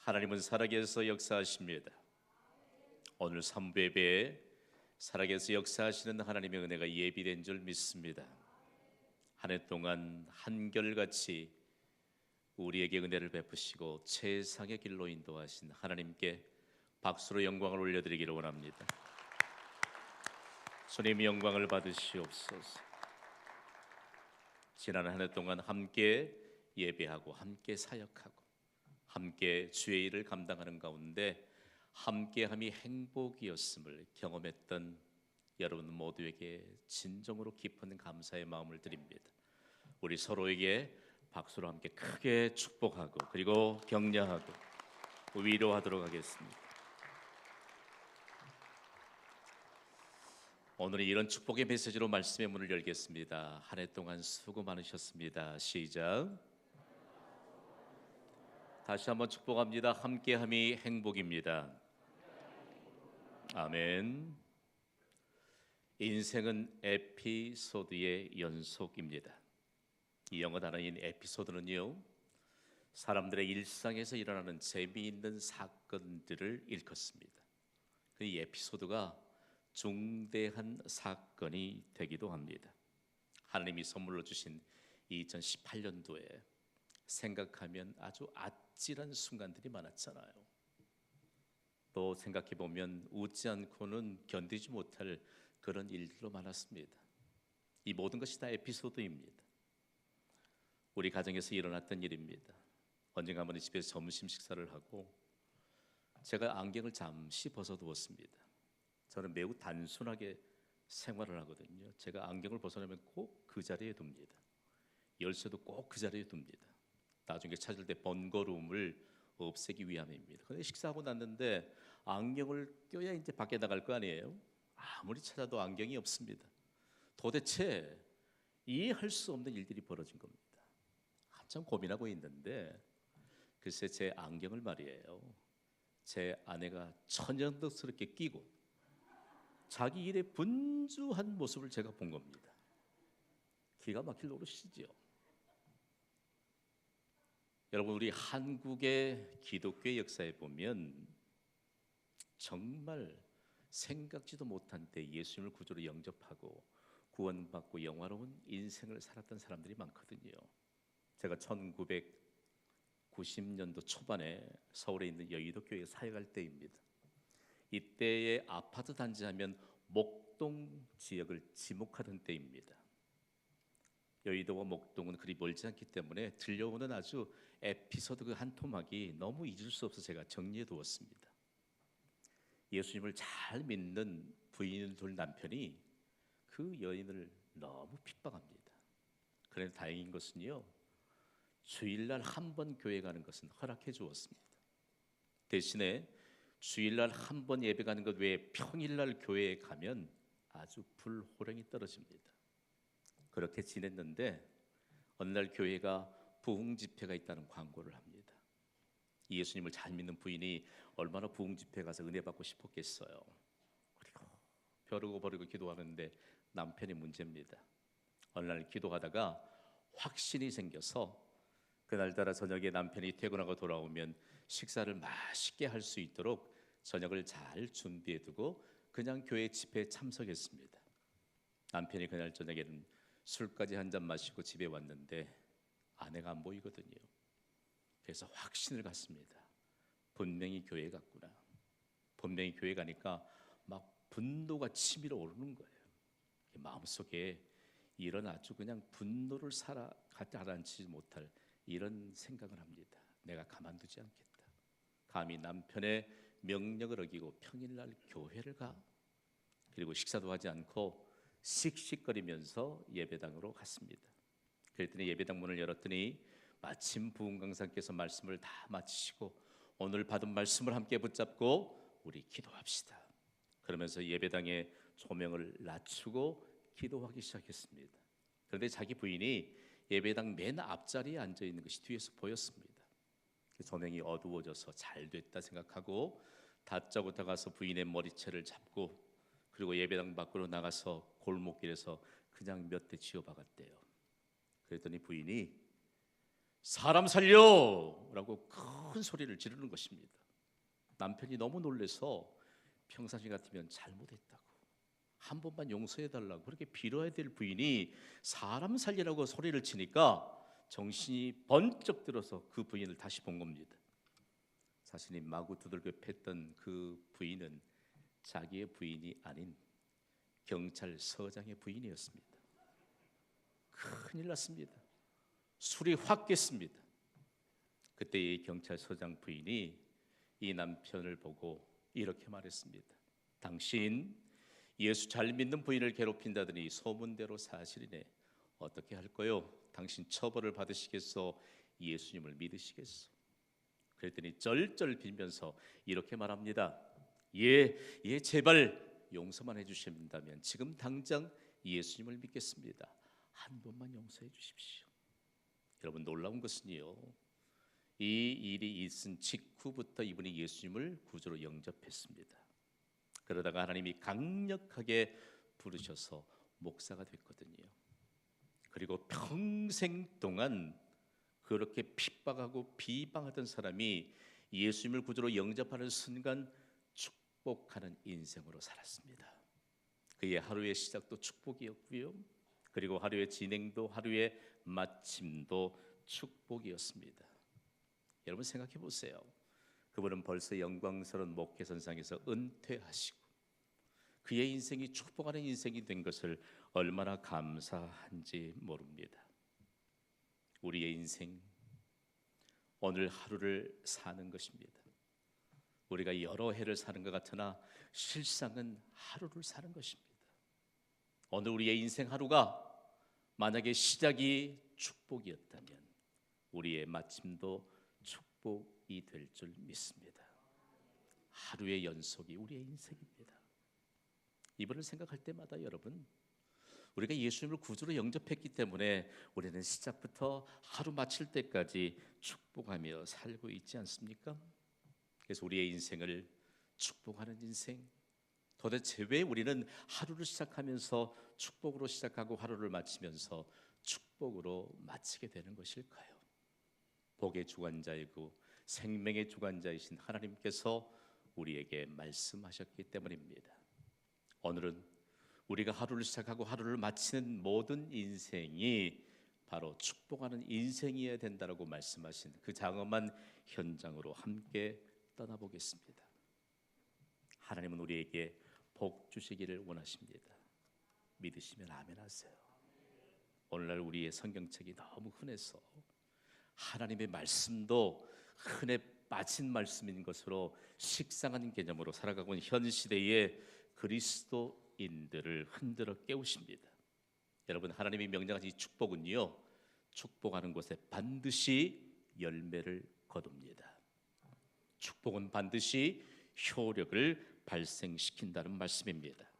하나님은 살아계셔서 역사하십니다. 오늘 3부 예배에 살아계셔서 역사하시는 하나님의 은혜가 예비된 줄 믿습니다. 한 해 동안 한결같이 우리에게 은혜를 베푸시고 최상의 길로 인도하신 하나님께 박수로 영광을 올려드리기를 원합니다. 주님 영광을 받으시옵소서. 지난 한 해 동안 함께 예배하고 함께 사역하고 함께 주의 일을 감당하는 가운데 함께함이 행복이었음을 경험했던 여러분 모두에게 진정으로 깊은 감사의 마음을 드립니다. 우리 서로에게 박수로 함께 크게 축복하고 그리고 격려하고 위로하도록 하겠습니다. 오늘은 이런 축복의 메시지로 말씀의 문을 열겠습니다. 한 해 동안 수고 많으셨습니다. 시작. 다시 한번 축복합니다. 함께함이 행복입니다. 아멘. 인생은 에피소드의 연속입니다. 이 영어 단어인 에피소드는요, 사람들의 일상에서 일어나는 재미있는 사건들을 일컫습니다. 이 에피소드가 중대한 사건이 되기도 합니다. 하나님이 선물로 주신 2018년도에 생각하면 아주 아찔한 순간들이 많았잖아요. 또 생각해보면 웃지 않고는 견디지 못할 그런 일들도 많았습니다. 이 모든 것이 다 에피소드입니다. 우리 가정에서 일어났던 일입니다. 언젠가 한번 집에서 점심 식사를 하고 제가 안경을 잠시 벗어두었습니다. 저는 매우 단순하게 생활을 하거든요. 제가 안경을 벗어나면 꼭 그 자리에 둡니다. 열쇠도 꼭 그 자리에 둡니다. 나중에 찾을 때 번거로움을 없애기 위함입니다. 그런데 식사하고 났는데 안경을 껴야 이제 밖에 나갈 거 아니에요. 아무리 찾아도 안경이 없습니다. 도대체 이해할 수 없는 일들이 벌어진 겁니다. 한참 고민하고 있는데 글쎄 제 안경을 말이에요, 제 아내가 천연덕스럽게 끼고 자기 일에 분주한 모습을 제가 본 겁니다. 기가 막힐 노릇이죠. 여러분, 우리 한국의 기독교의 역사에 보면 정말 생각지도 못한 때 예수님을 구주로 영접하고 구원받고 영화로운 인생을 살았던 사람들이 많거든요. 제가 1990년도 초반에 서울에 있는 여의도 교회에 사역할 때입니다. 이때의 아파트 단지 하면 목동 지역을 지목하던 때입니다. 여의도와 목동은 그리 멀지 않기 때문에 들려오는 아주 에피소드 그 한 토막이 너무 잊을 수 없어 제가 정리해 두었습니다. 예수님을 잘 믿는 부인을 둘 남편이 그 여인을 너무 핍박합니다. 그런데 다행인 것은요, 주일날 한 번 교회 가는 것은 허락해 주었습니다. 대신에 주일날 한 번 예배 가는 것 외에 평일날 교회에 가면 아주 불호령이 떨어집니다. 그렇게 지냈는데 어느 날 교회가 부흥 집회가 있다는 광고를 합니다. 예수님을 잘 믿는 부인이 얼마나 부흥 집회 가서 은혜 받고 싶었겠어요. 그리고 벼르고 버리고 기도하는데 남편이 문제입니다. 어느 날 기도하다가 확신이 생겨서 그날따라 저녁에 남편이 퇴근하고 돌아오면 식사를 맛있게 할 수 있도록 저녁을 잘 준비해두고 그냥 교회 집회에 참석했습니다. 남편이 그날 저녁에는 술까지 한 잔 마시고 집에 왔는데 아내가 안 보이거든요. 그래서 확신을 갖습니다. 분명히 교회 갔구나. 분명히 교회 가니까 막 분노가 치밀어 오르는 거예요. 마음속에 이런 아주 그냥 분노를 가라앉히지 못할 이런 생각을 합니다. 내가 가만두지 않겠다. 감히 남편의 명령을 어기고 평일날 교회를 가? 그리고 식사도 하지 않고 씩씩거리면서 예배당으로 갔습니다. 그랬더니 예배당 문을 열었더니 마침 부흥 강사께서 말씀을 다 마치시고 오늘 받은 말씀을 함께 붙잡고 우리 기도합시다. 그러면서 예배당의 조명을 낮추고 기도하기 시작했습니다. 그런데 자기 부인이 예배당 맨 앞자리에 앉아 있는 것이 뒤에서 보였습니다. 조명이 어두워져서 잘 됐다 생각하고 다짜고짜 가서 부인의 머리채를 잡고 그리고 예배당 밖으로 나가서 골목길에서 그냥 몇 대 쥐어박았대요. 그랬더니 부인이 사람 살려라고 큰 소리를 지르는 것입니다. 남편이 너무 놀라서 평상시 같으면 잘못했다고, 한 번만 용서해달라고 그렇게 빌어야 될 부인이 사람 살리라고 소리를 치니까 정신이 번쩍 들어서 그 부인을 다시 본 겁니다. 자신이 마구 두들겨 팼던 그 부인은 자기의 부인이 아닌 경찰서장의 부인이었습니다. 큰일 났습니다. 술이 확 깼습니다. 그때 이 경찰서장 부인이 이 남편을 보고 이렇게 말했습니다. 당신 예수 잘 믿는 부인을 괴롭힌다더니 소문대로 사실이네. 어떻게 할 거요? 당신 처벌을 받으시겠소? 예수님을 믿으시겠소? 그랬더니 쩔쩔 빌면서 이렇게 말합니다. 예, 제발 용서만 해주신다면 지금 당장 예수님을 믿겠습니다. 한 번만 용서해 주십시오. 여러분, 놀라운 것은요, 이 일이 있은 직후부터 이분이 예수님을 구주로 영접했습니다. 그러다가 하나님이 강력하게 부르셔서 목사가 됐거든요. 그리고 평생 동안 그렇게 핍박하고 비방하던 사람이 예수님을 구주로 영접하는 순간 축복하는 인생으로 살았습니다. 그의 하루의 시작도 축복이었고요, 그리고 하루의 진행도, 하루의 마침도 축복이었습니다. 여러분 생각해 보세요. 그분은 벌써 영광스러운 목회선상에서 은퇴하시고 그의 인생이 축복하는 인생이 된 것을 얼마나 감사한지 모릅니다. 우리의 인생, 오늘 하루를 사는 것입니다. 우리가 여러 해를 사는 것 같으나 실상은 하루를 사는 것입니다. 오늘 우리의 인생 하루가 만약에 시작이 축복이었다면 우리의 마침도 축복이 될 줄 믿습니다. 하루의 연속이 우리의 인생입니다. 이번을 생각할 때마다 여러분, 우리가 예수님을 구주로 영접했기 때문에 우리는 시작부터 하루 마칠 때까지 축복하며 살고 있지 않습니까? 그래서 우리의 인생을 축복하는 인생, 도대체 왜 우리는 하루를 시작하면서 축복으로 시작하고 하루를 마치면서 축복으로 마치게 되는 것일까요? 복의 주관자이고 생명의 주관자이신 하나님께서 우리에게 말씀하셨기 때문입니다. 오늘은 우리가 하루를 시작하고 하루를 마치는 모든 인생이 바로 축복하는 인생이어야 된다고 말씀하신 그 장엄한 현장으로 함께 떠나보겠습니다. 하나님은 우리에게 복 주시기를 원하십니다. 믿으시면 아멘 하세요. 오늘날 우리의 성경책이 너무 흔해서 하나님의 말씀도 흔해 빠진 말씀인 것으로 식상한 개념으로 살아가고 있는 현 시대의 그리스도인들을 흔들어 깨우십니다. 여러분, 하나님이 명령하신 이 축복은요, 축복하는 곳에 반드시 열매를 거둡니다. 축복은 반드시 효력을 발생시킨다는 말씀입니다.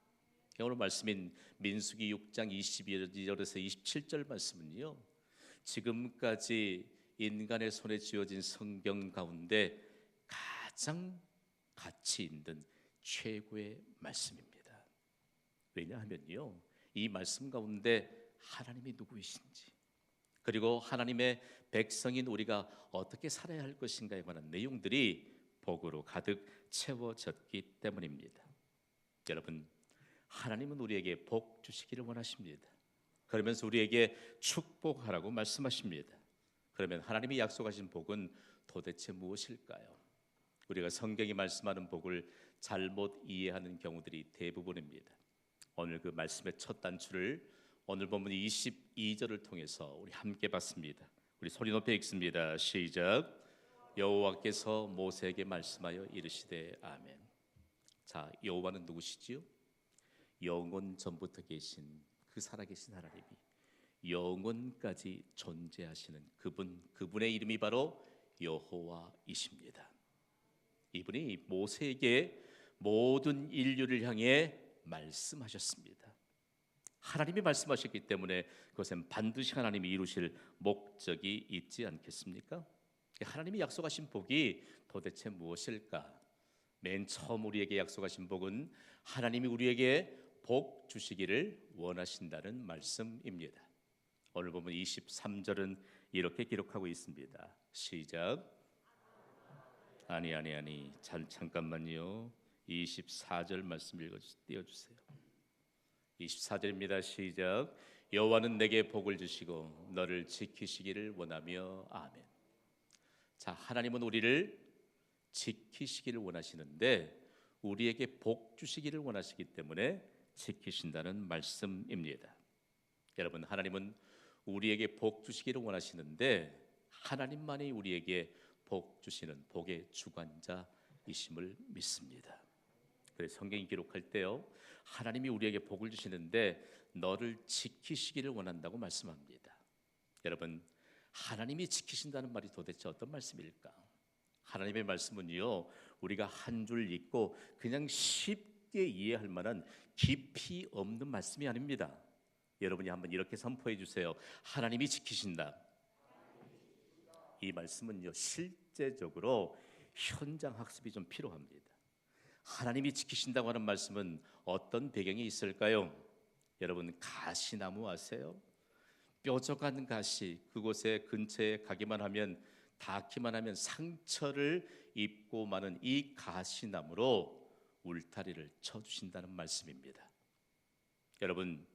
오늘 말씀인 민수기 6장 22절에서 27절 말씀은요, 지금까지 인간의 손에 쥐어진 성경 가운데 가장 가치 있는 최고의 말씀입니다. 왜냐하면요, 이 말씀 가운데 하나님이 누구이신지, 그리고 하나님의 백성인 우리가 어떻게 살아야 할 것인가에 관한 내용들이 복으로 가득 채워졌기 때문입니다. 여러분, 하나님은 우리에게 복 주시기를 원하십니다. 그러면서 우리에게 축복하라고 말씀하십니다. 그러면 하나님이 약속하신 복은 도대체 무엇일까요? 우리가 성경이 말씀하는 복을 잘못 이해하는 경우들이 대부분입니다. 오늘 그 말씀의 첫 단추를 오늘 본문 22절을 통해서 우리 함께 봤습니다. 우리 소리 높여 읽습니다. 시작. 여호와께서 모세에게 말씀하여 이르시되 아멘. 자, 여호와는 누구시지요? 영원 전부터 계신 그 살아계신 하나님이 영원까지 존재하시는 그분의 이름이 바로 여호와이십니다. 이분이 모세에게 모든 인류를 향해 말씀하셨습니다. 하나님이 말씀하셨기 때문에 그것은 반드시 하나님이 이루실 목적이 있지 않겠습니까? 하나님이 약속하신 복이 도대체 무엇일까? 맨 처음 우리에게 약속하신 복은 하나님이 우리에게 복 주시기를 원하신다는 말씀입니다. 오늘 보면 23절은 이렇게 기록하고 있습니다. 시작. 아니. 잠깐만요. 24절 말씀 띄워주세요. 24절입니다. 시작. 여호와는 내게 복을 주시고 너를 지키시기를 원하며. 아멘. 자, 하나님은 우리를 지키시기를 원하시는데 우리에게 복 주시기를 원하시기 때문에 지키신다는 말씀입니다. 여러분, 하나님은 우리에게 복 주시기를 원하시는데 하나님만이 우리에게 복 주시는 복의 주관자이심을 믿습니다. 그래서 성경이 기록할 때요, 하나님이 우리에게 복을 주시는데 너를 지키시기를 원한다고 말씀합니다. 여러분, 하나님이 지키신다는 말이 도대체 어떤 말씀일까? 하나님의 말씀은요, 우리가 한 줄 읽고 그냥 쉽게 이해할 만한 깊이 없는 말씀이 아닙니다. 여러분이 한번 이렇게 선포해 주세요. 하나님이 지키신다. 이 말씀은요, 실제적으로 현장 학습이 좀 필요합니다. 하나님이 지키신다고 하는 말씀은 어떤 배경이 있을까요? 여러분, 가시나무 아세요? 뾰족한 가시, 그곳에 근처에 가기만 하면, 닿기만 하면 상처를 입고 마는 이 가시나무로 울타리를 쳐주신다는 말씀입니다. 여러분,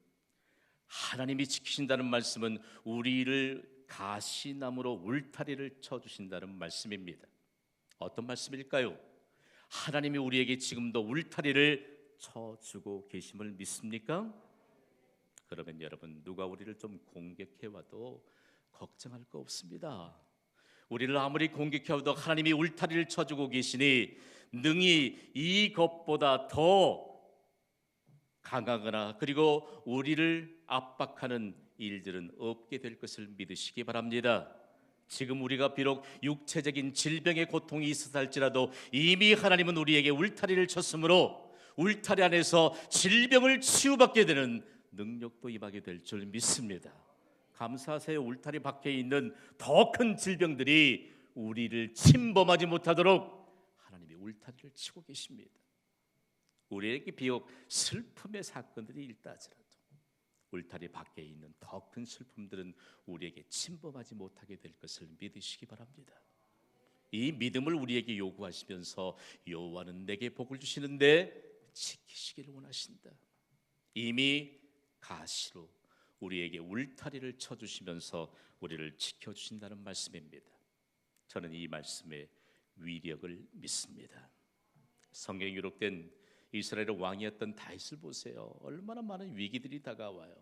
하나님이 지키신다는 말씀은 우리를 가시나무로 울타리를 쳐주신다는 말씀입니다. 어떤 말씀일까요? 하나님이 우리에게 지금도 울타리를 쳐주고 계심을 믿습니까? 그러면 여러분, 누가 우리를 좀 공격해와도 걱정할 거 없습니다. 우리를 아무리 공격해와도 하나님이 울타리를 쳐주고 계시니 능히 이것보다 더 강하거나 그리고 우리를 압박하는 일들은 없게 될 것을 믿으시기 바랍니다. 지금 우리가 비록 육체적인 질병의 고통이 있었다 할지라도 이미 하나님은 우리에게 울타리를 쳤으므로 울타리 안에서 질병을 치유받게 되는 능력도 임하게 될 줄 믿습니다. 감사하세요. 울타리 밖에 있는 더 큰 질병들이 우리를 침범하지 못하도록 하나님이 울타리를 치고 계십니다. 우리에게 비록 슬픔의 사건들이 있다 하더라도 울타리 밖에 있는 더 큰 슬픔들은 우리에게 침범하지 못하게 될 것을 믿으시기 바랍니다. 이 믿음을 우리에게 요구하시면서 여호와는 내게 복을 주시는데 지키시기를 원하신다. 이미 가시로 우리에게 울타리를 쳐주시면서 우리를 지켜주신다는 말씀입니다. 저는 이 말씀의 위력을 믿습니다. 성경에 기록된 이스라엘의 왕이었던 다윗을 보세요. 얼마나 많은 위기들이 다가와요.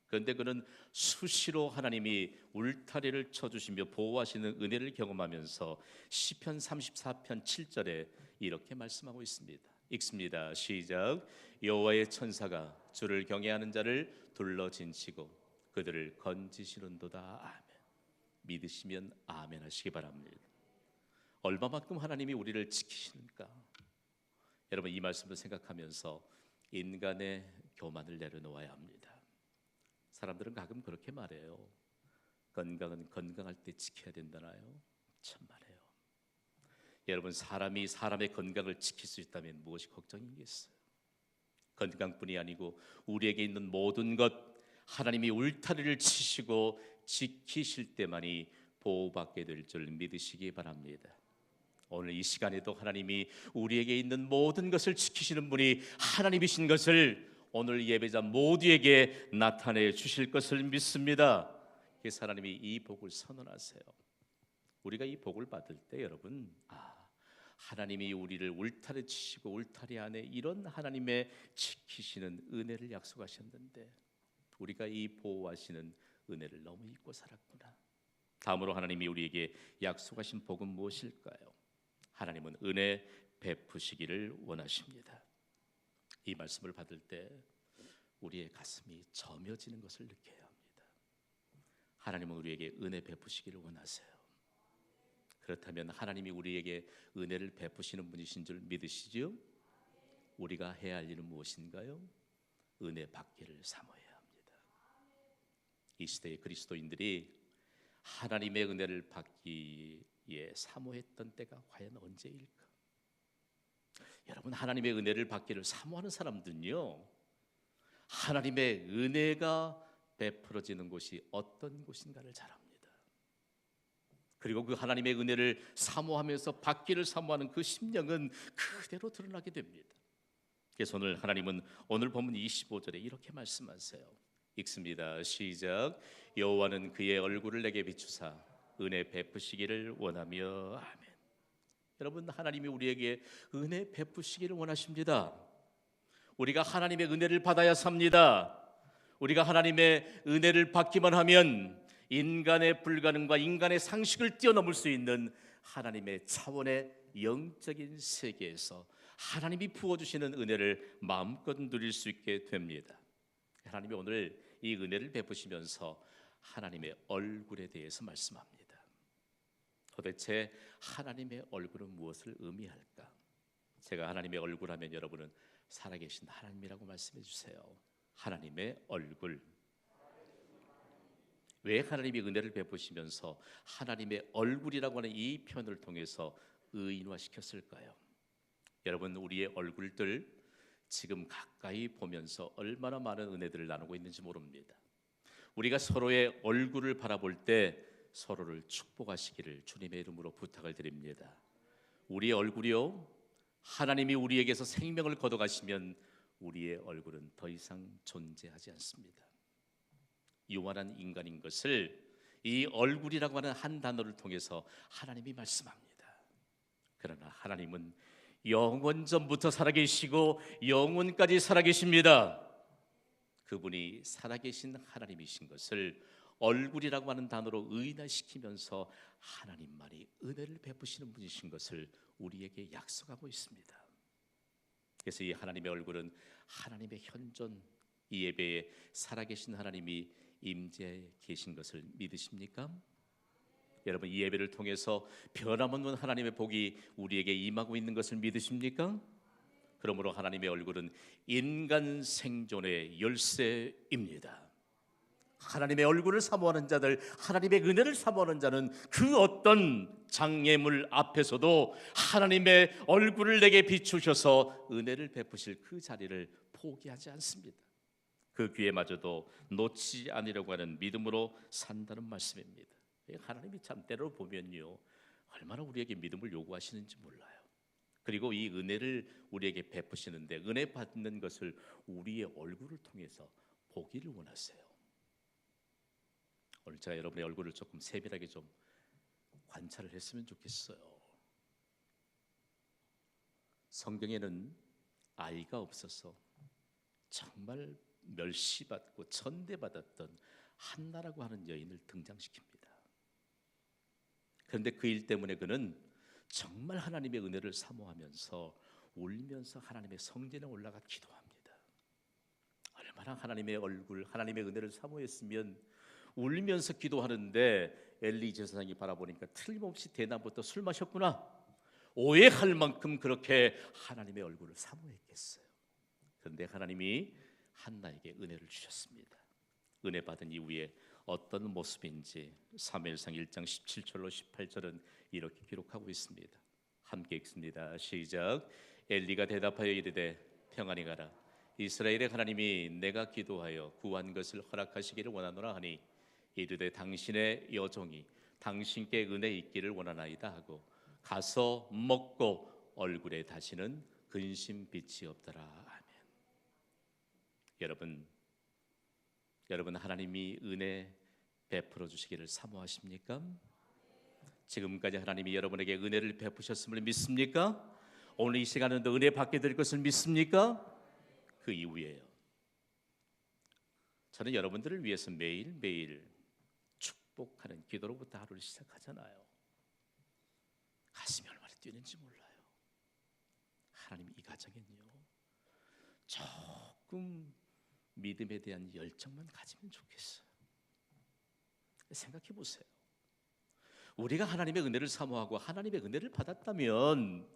그런데 그는 수시로 하나님이 울타리를 쳐주시며 보호하시는 은혜를 경험하면서 시편 34편 7절에 이렇게 말씀하고 있습니다. 읽습니다. 시작. 여호와의 천사가 주를 경외하는 자를 둘러진치고 그들을 건지시는도다. 아멘. 믿으시면 아멘 하시기 바랍니다. 얼마만큼 하나님이 우리를 지키시는가? 여러분, 이 말씀을 생각하면서 인간의 교만을 내려놓아야 합니다. 사람들은 가끔 그렇게 말해요. 건강은 건강할 때 지켜야 된다나요? 참말이에요. 여러분, 사람이 사람의 건강을 지킬 수 있다면 무엇이 걱정이겠어요? 건강뿐이 아니고 우리에게 있는 모든 것 하나님이 울타리를 치시고 지키실 때만이 보호받게 될 줄 믿으시기 바랍니다. 오늘 이 시간에도 하나님이 우리에게 있는 모든 것을 지키시는 분이 하나님이신 것을 오늘 예배자 모두에게 나타내 주실 것을 믿습니다. 그래서 하나님이 이 복을 선언하세요. 우리가 이 복을 받을 때 여러분, 하나님이 우리를 울타리 치시고 울타리 안에 이런 하나님의 지키시는 은혜를 약속하셨는데 우리가 이 보호하시는 은혜를 너무 잊고 살았구나. 다음으로 하나님이 우리에게 약속하신 복은 무엇일까요? 하나님은 은혜 베푸시기를 원하십니다. 이 말씀을 받을 때 우리의 가슴이 저며지는 것을 느껴야 합니다. 하나님은 우리에게 은혜 베푸시기를 원하세요. 그렇다면 하나님이 우리에게 은혜를 베푸시는 분이신 줄 믿으시죠? 우리가 해야 할 일은 무엇인가요? 은혜 받기를 사모해야 합니다. 이 시대의 그리스도인들이 하나님의 은혜를 받기에 사모했던 때가 과연 언제일까? 여러분, 하나님의 은혜를 받기를 사모하는 사람들은요, 하나님의 은혜가 베풀어지는 곳이 어떤 곳인가를 잘 압니다. 그리고 그 하나님의 은혜를 사모하면서 받기를 사모하는 그 심령은 그대로 드러나게 됩니다. 그래서 오늘 하나님은 오늘 본문 25절에 이렇게 말씀하세요. 읽습니다. 시작. 여호와는 그의 얼굴을 내게 비추사 은혜 베푸시기를 원하며. 아멘. 여러분, 하나님이 우리에게 은혜 베푸시기를 원하십니다. 우리가 하나님의 은혜를 받아야 삽니다. 우리가 하나님의 은혜를 받기만 하면 인간의 불가능과 인간의 상식을 뛰어넘을 수 있는 하나님의 차원의 영적인 세계에서 하나님이 부어주시는 은혜를 마음껏 누릴 수 있게 됩니다. 하나님이 오늘 이 은혜를 베푸시면서 하나님의 얼굴에 대해서 말씀합니다. 도대체 하나님의 얼굴은 무엇을 의미할까? 제가 하나님의 얼굴 하면 여러분은 살아계신 하나님이라고 말씀해 주세요. 하나님의 얼굴. 왜 하나님이 은혜를 베푸시면서 하나님의 얼굴이라고 하는 이 표현을 통해서 의인화시켰을까요? 여러분, 우리의 얼굴들 지금 가까이 보면서 얼마나 많은 은혜들을 나누고 있는지 모릅니다. 우리가 서로의 얼굴을 바라볼 때 서로를 축복하시기를 주님의 이름으로 부탁을 드립니다. 우리의 얼굴이요, 하나님이 우리에게서 생명을 걷어가시면 우리의 얼굴은 더 이상 존재하지 않습니다. 유한한 인간인 것을 이 얼굴이라고 하는 한 단어를 통해서 하나님이 말씀합니다. 그러나 하나님은 영원 전부터 살아계시고 영원까지 살아계십니다. 그분이 살아계신 하나님이신 것을 얼굴이라고 하는 단어로 의인화시키면서 하나님만이 은혜를 베푸시는 분이신 것을 우리에게 약속하고 있습니다. 그래서 이 하나님의 얼굴은 하나님의 현존, 이 예배에 살아계신 하나님이 임재해 계신 것을 믿으십니까? 여러분, 이 예배를 통해서 변함없는 하나님의 복이 우리에게 임하고 있는 것을 믿으십니까? 그러므로 하나님의 얼굴은 인간 생존의 열쇠입니다. 하나님의 얼굴을 사모하는 자들, 하나님의 은혜를 사모하는 자는 그 어떤 장애물 앞에서도 하나님의 얼굴을 내게 비추셔서 은혜를 베푸실 그 자리를 포기하지 않습니다. 그 기회마저도 놓치지 않으려고 하는 믿음으로 산다는 말씀입니다. 하나님이 참 때로 보면요, 얼마나 우리에게 믿음을 요구하시는지 몰라요. 그리고 이 은혜를 우리에게 베푸시는데 은혜 받는 것을 우리의 얼굴을 통해서 보기를 원하세요. 오늘 제가 여러분의 얼굴을 조금 세밀하게 좀 관찰을 했으면 좋겠어요. 성경에는 아이가 없어서 정말 멸시받고 천대받았던 한나라고 하는 여인을 등장시킵니다. 그런데 그 일 때문에 그는 정말 하나님의 은혜를 사모하면서 울면서 하나님의 성전에 올라가 기도합니다. 얼마나 하나님의 얼굴, 하나님의 은혜를 사모했으면 울면서 기도하는데 엘리 제사장이 바라보니까 틀림없이 대낮부터 술 마셨구나, 오해할 만큼 그렇게 하나님의 얼굴을 사모했겠어요. 그런데 하나님이 한나에게 은혜를 주셨습니다. 은혜 받은 이후에 어떤 모습인지 사무엘상 1장 17절로 18절은 이렇게 기록하고 있습니다. 함께 읽습니다. 시작. 엘리가 대답하여 이르되 평안히 가라. 이스라엘의 하나님이 내가 기도하여 구한 것을 허락하시기를 원하노라 하니 이르되 당신의 여종이 당신께 은혜 있기를 원하나이다 하고 가서 먹고 얼굴에 다시는 근심빛이 없더라. 아멘. 여러분 하나님이 은혜 베풀어 주시기를 사모하십니까? 지금까지 하나님이 여러분에게 은혜를 베푸셨음을 믿습니까? 오늘 이 시간에도 은혜 받게 될 것을 믿습니까? 그 이후에요, 저는 여러분들을 위해서 매일매일 축복하는 기도로부터 하루를 시작하잖아요. 가슴이 얼마나 뛰는지 몰라요. 하나님, 이 가정엔요 조금 믿음에 대한 열정만 가지면 좋겠어요. 생각해 보세요. 우리가 하나님의 은혜를 사모하고 하나님의 은혜를 받았다면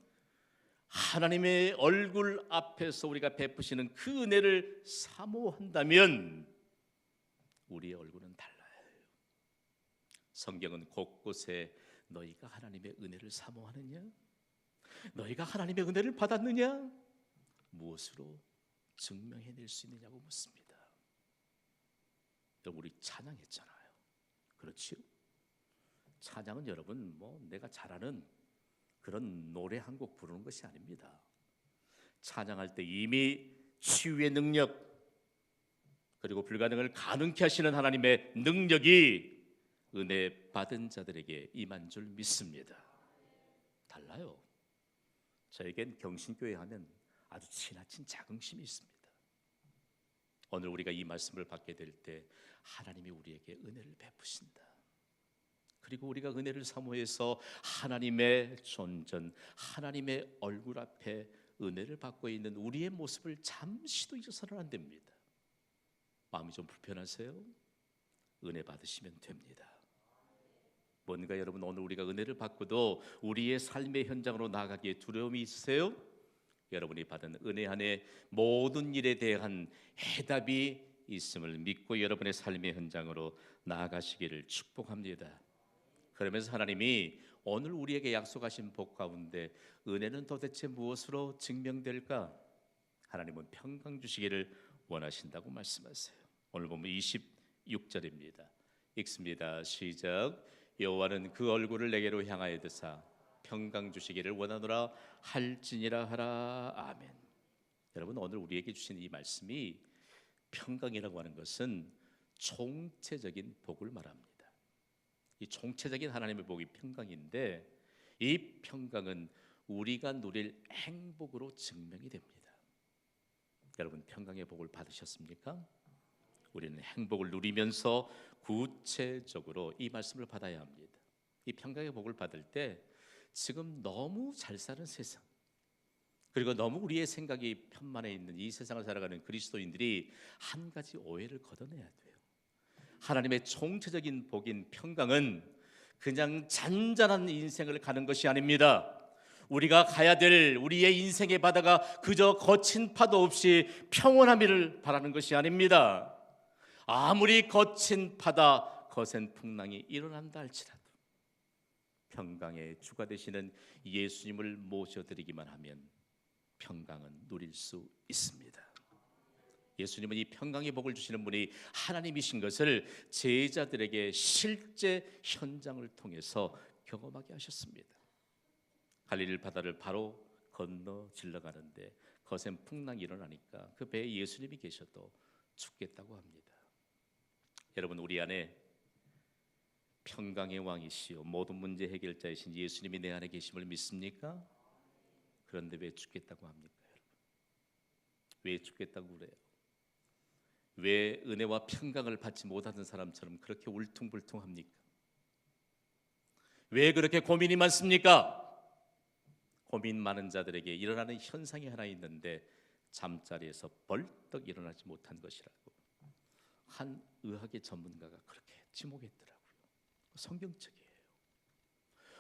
하나님의 얼굴 앞에서 우리가 베푸시는 그 은혜를 사모한다면 우리의 얼굴은 달라요. 성경은 곳곳에 너희가 하나님의 은혜를 사모하느냐? 너희가 하나님의 은혜를 받았느냐? 무엇으로 증명해낼 수 있느냐고 묻습니다. 우리 찬양했잖아요. 그렇지요? 찬양은 여러분 내가 잘하는 그런 노래 한 곡 부르는 것이 아닙니다. 찬양할 때 이미 치유의 능력 그리고 불가능을 가능케 하시는 하나님의 능력이 은혜 받은 자들에게 임한 줄 믿습니다. 달라요. 저에겐 경신교회 하면 아주 지나친 자긍심이 있습니다. 오늘 우리가 이 말씀을 받게 될 때 하나님이 우리에게 은혜를 베푸신다. 그리고 우리가 은혜를 사모해서 하나님의 존전, 하나님의 얼굴 앞에 은혜를 받고 있는 우리의 모습을 잠시도 잊어서는 안 됩니다. 마음이 좀 불편하세요? 은혜 받으시면 됩니다. 뭔가 여러분 오늘 우리가 은혜를 받고도 우리의 삶의 현장으로 나아가기에 두려움이 있으세요? 여러분이 받은 은혜 안에 모든 일에 대한 해답이 있음을 믿고 여러분의 삶의 현장으로 나아가시기를 축복합니다. 그러면서 하나님이 오늘 우리에게 약속하신 복 가운데 은혜는 도대체 무엇으로 증명될까? 하나님은 평강 주시기를 원하신다고 말씀하세요. 오늘 보면 26절입니다. 읽습니다. 시작. 여호와는 그 얼굴을 내게로 향하여 드사 평강 주시기를 원하노라 할지니라 하라. 아멘. 여러분 오늘 우리에게 주신 이 말씀이 평강이라고 하는 것은 총체적인 복을 말합니다. 이 총체적인 하나님의 복이 평강인데 이 평강은 우리가 누릴 행복으로 증명이 됩니다. 여러분 평강의 복을 받으셨습니까? 우리는 행복을 누리면서 구체적으로 이 말씀을 받아야 합니다. 이 평강의 복을 받을 때 지금 너무 잘 사는 세상 그리고 너무 우리의 생각이 편만해 있는 이 세상을 살아가는 그리스도인들이 한 가지 오해를 걷어내야 돼요. 하나님의 총체적인 복인 평강은 그냥 잔잔한 인생을 가는 것이 아닙니다. 우리가 가야 될 우리의 인생의 바다가 그저 거친 파도 없이 평온함을 바라는 것이 아닙니다. 아무리 거친 바다, 거센 풍랑이 일어난다 할지라도 평강의 주가 되시는 예수님을 모셔드리기만 하면 평강은 누릴 수 있습니다. 예수님은 이 평강의 복을 주시는 분이 하나님이신 것을 제자들에게 실제 현장을 통해서 경험하게 하셨습니다. 갈릴리 바다를 바로 건너 질러가는데 거센 풍랑이 일어나니까 그 배에 예수님이 계셔도 죽겠다고 합니다. 여러분 우리 안에 평강의 왕이시요 모든 문제 해결자이신 예수님이 내 안에 계심을 믿습니까? 그런데 왜 죽겠다고 합니까? 여러분? 왜 죽겠다고 그래요? 왜 은혜와 평강을 받지 못하는 사람처럼 그렇게 울퉁불퉁합니까? 왜 그렇게 고민이 많습니까? 고민 많은 자들에게 일어나는 현상이 하나 있는데 잠자리에서 벌떡 일어나지 못한 것이라고 한 의학의 전문가가 그렇게 지목했더라고요. 성경책이에요.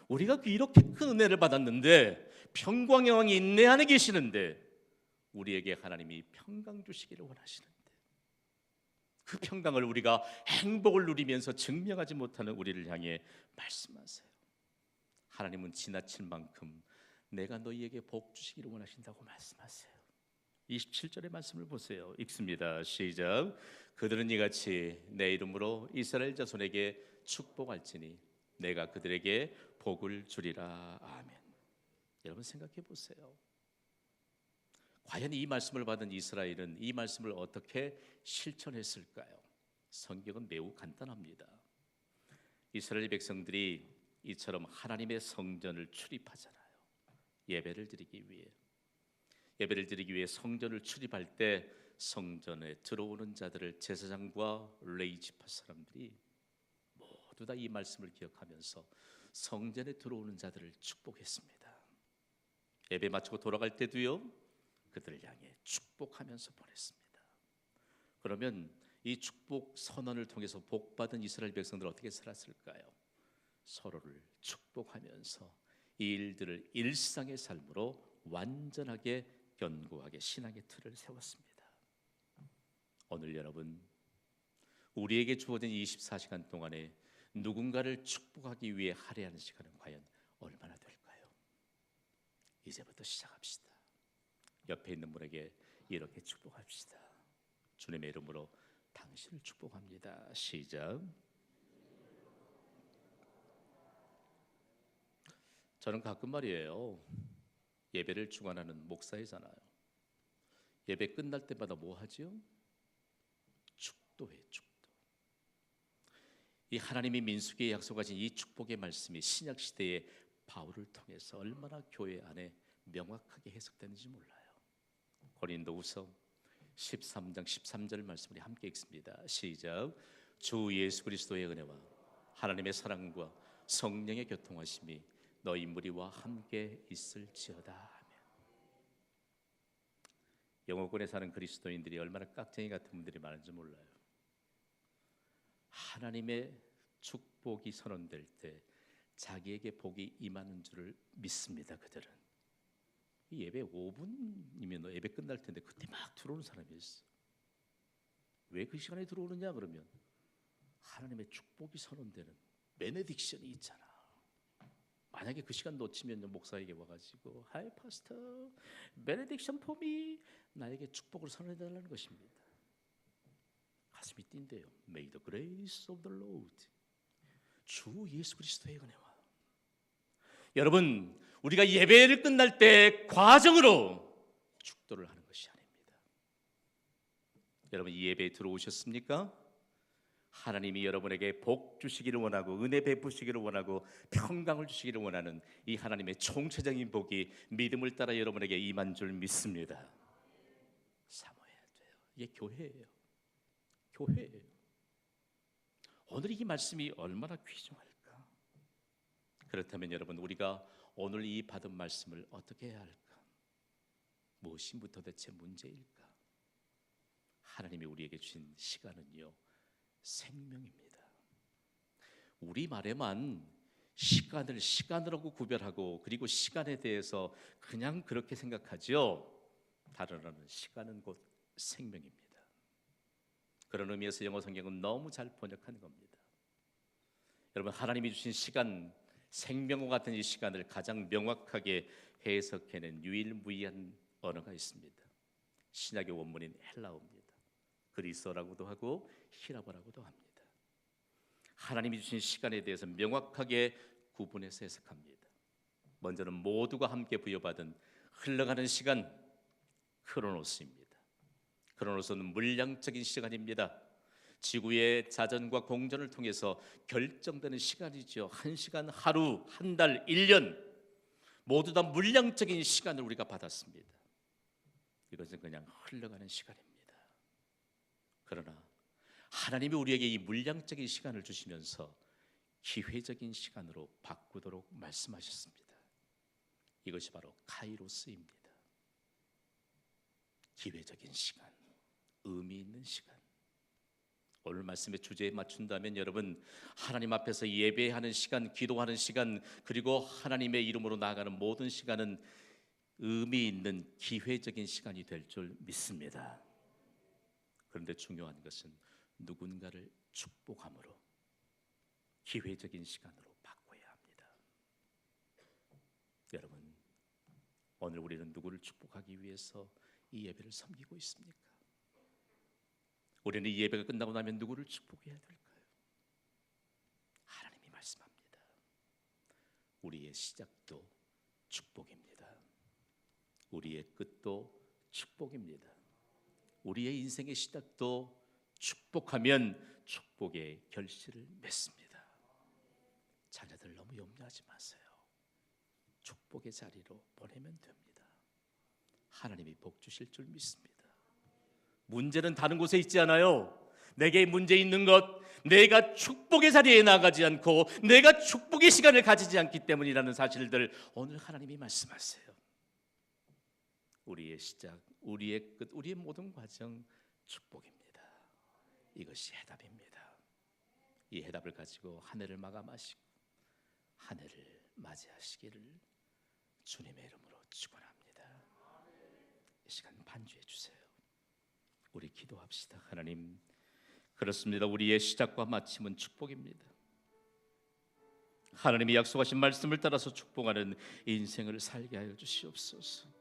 우리가 이렇게 큰 은혜를 받았는데 평강의 왕이 내 안에 계시는데 우리에게 하나님이 평강 주시기를 원하시는데 그 평강을 우리가 행복을 누리면서 증명하지 못하는 우리를 향해 말씀하세요. 하나님은 지나칠 만큼 내가 너희에게 복 주시기를 원하신다고 말씀하세요. 27절의 말씀을 보세요. 읽습니다. 시작. 그들은 이같이 내 이름으로 이스라엘 자손에게 축복할지니 내가 그들에게 복을 주리라. 아멘. 여러분 생각해 보세요. 과연 이 말씀을 받은 이스라엘은 이 말씀을 어떻게 실천했을까요? 성경은 매우 간단합니다. 이스라엘 백성들이 이처럼 하나님의 성전을 출입하잖아요. 예배를 드리기 위해 성전을 출입할 때 성전에 들어오는 자들을 제사장과 레위 지파 사람들이 모두 다 이 말씀을 기억하면서 성전에 들어오는 자들을 축복했습니다. 예배 마치고 돌아갈 때도요 그들을 향해 축복하면서 보냈습니다. 그러면 이 축복 선언을 통해서 복받은 이스라엘 백성들 어떻게 살았을까요? 서로를 축복하면서 이 일들을 일상의 삶으로 완전하게 견고하게 신앙의 틀을 세웠습니다. 오늘 여러분 우리에게 주어진 24시간 동안에 누군가를 축복하기 위해 할애하는 시간은 과연 얼마나 될까요? 이제부터 시작합시다. 옆에 있는 분에게 이렇게 축복합시다. 주님의 이름으로 당신을 축복합니다. 시작. 저는 가끔 말이에요. 예배를 주관하는 목사이잖아요. 예배 끝날 때마다 뭐 하지요? 축도해, 축도. 이 하나님이 민수기에 약속하신 이 축복의 말씀이 신약 시대의 바울을 통해서 얼마나 교회 안에 명확하게 해석되는지 몰라요. 고린도후서 13장 13절 말씀을 함께 읽습니다. 시작. 주 예수 그리스도의 은혜와 하나님의 사랑과 성령의 교통하심이 너희 무리와 함께 있을지어다 하며. 영어권에 사는 그리스도인들이 얼마나 깍쟁이 같은 분들이 많은지 몰라요. 하나님의 축복이 선언될 때 자기에게 복이 임하는 줄을 믿습니다. 그들은 이 예배 5분이면 예배 끝날 텐데 그때 막 들어오는 사람이 있어. 왜 그 시간에 들어오느냐 그러면 하나님의 축복이 선언되는 베네딕션이 있잖아. 만약에 그 시간 놓치면 목사에게 와가지고 하이 파스터 베네딕션 포미 나에게 축복을 선언해달라는 것입니다. 가슴이 뛴대요. May the grace of the Lord. 주 예수 그리스도의 은혜와. 여러분, 우리가 예배를 끝날 때 과정으로 축도를 하는 것이 아닙니다. 여러분, 이 예배에 들어오셨습니까? 하나님이 여러분에게 복 주시기를 원하고 은혜 베푸시기를 원하고 평강을 주시기를 원하는 이 하나님의 총체적인 복이 믿음을 따라 여러분에게 임한 줄 믿습니다. 사모해야 돼요. 이게 교회예요. 교회예요. 오늘 이 말씀이 얼마나 귀중할까? 그렇다면 여러분, 우리가 오늘 이 받은 말씀을 어떻게 해야 할까? 무엇이 도대체 문제일까? 하나님이 우리에게 주신 시간은요, 생명입니다. 우리 말에만 시간을 시간이라고 구별하고 그리고 시간에 대해서 그냥 그렇게 생각하죠. 다른 언어는 시간은 곧 생명입니다. 그런 의미에서 영어 성경은 너무 잘 번역하는 겁니다. 여러분, 하나님이 주신 시간, 생명과 같은 이 시간을 가장 명확하게 해석해낸 유일무이한 언어가 있습니다. 신약의 원문인 헬라어입니다. 그리스어라고도 하고 히라보라고도 합니다. 하나님이 주신 시간에 대해서 명확하게 구분해서 해석합니다. 먼저는 모두가 함께 부여받은 흘러가는 시간, 크로노스입니다. 크로노스는 물량적인 시간입니다. 지구의 자전과 공전을 통해서 결정되는 시간이죠. 한 시간, 하루, 한 달, 1년 모두 다 물량적인 시간을 우리가 받았습니다. 이것은 그냥 흘러가는 시간입니다. 그러나 하나님이 우리에게 이 물량적인 시간을 주시면서 기회적인 시간으로 바꾸도록 말씀하셨습니다. 이것이 바로 카이로스입니다. 기회적인 시간, 의미 있는 시간. 오늘 말씀의 주제에 맞춘다면 여러분, 하나님 앞에서 예배하는 시간, 기도하는 시간, 그리고 하나님의 이름으로 나아가는 모든 시간은 의미 있는 기회적인 시간이 될 줄 믿습니다. 그런데 중요한 것은 누군가를 축복함으로 기회적인 시간으로 바꿔야 합니다. 여러분, 오늘 우리는 누구를 축복하기 위해서 이 예배를 섬기고 있습니까? 우리는 이 예배가 끝나고 나면 누구를 축복해야 될까요? 하나님이 말씀합니다. 우리의 시작도 축복입니다. 우리의 끝도 축복입니다. 우리의 인생의 시작도 축복하면 축복의 결실을 맺습니다. 자녀들 너무 염려하지 마세요. 축복의 자리로 보내면 됩니다. 하나님이 복 주실 줄 믿습니다. 문제는 다른 곳에 있지 않아요. 내게 문제 있는 것, 내가 축복의 자리에 나가지 않고 내가 축복의 시간을 가지지 않기 때문이라는 사실들 오늘 하나님이 말씀하세요. 우리의 시작, 우리의 끝, 우리의 모든 과정 축복입니다. 이것이 해답입니다. 이 해답을 가지고 한 해를 마감하시고 한 해를 맞이하시기를 주님의 이름으로 축원합니다. 이 시간 반주해 주세요. 우리 기도합시다. 하나님, 그렇습니다. 우리의 시작과 마침은 축복입니다. 하나님이 약속하신 말씀을 따라서 축복하는 인생을 살게 하여 주시옵소서.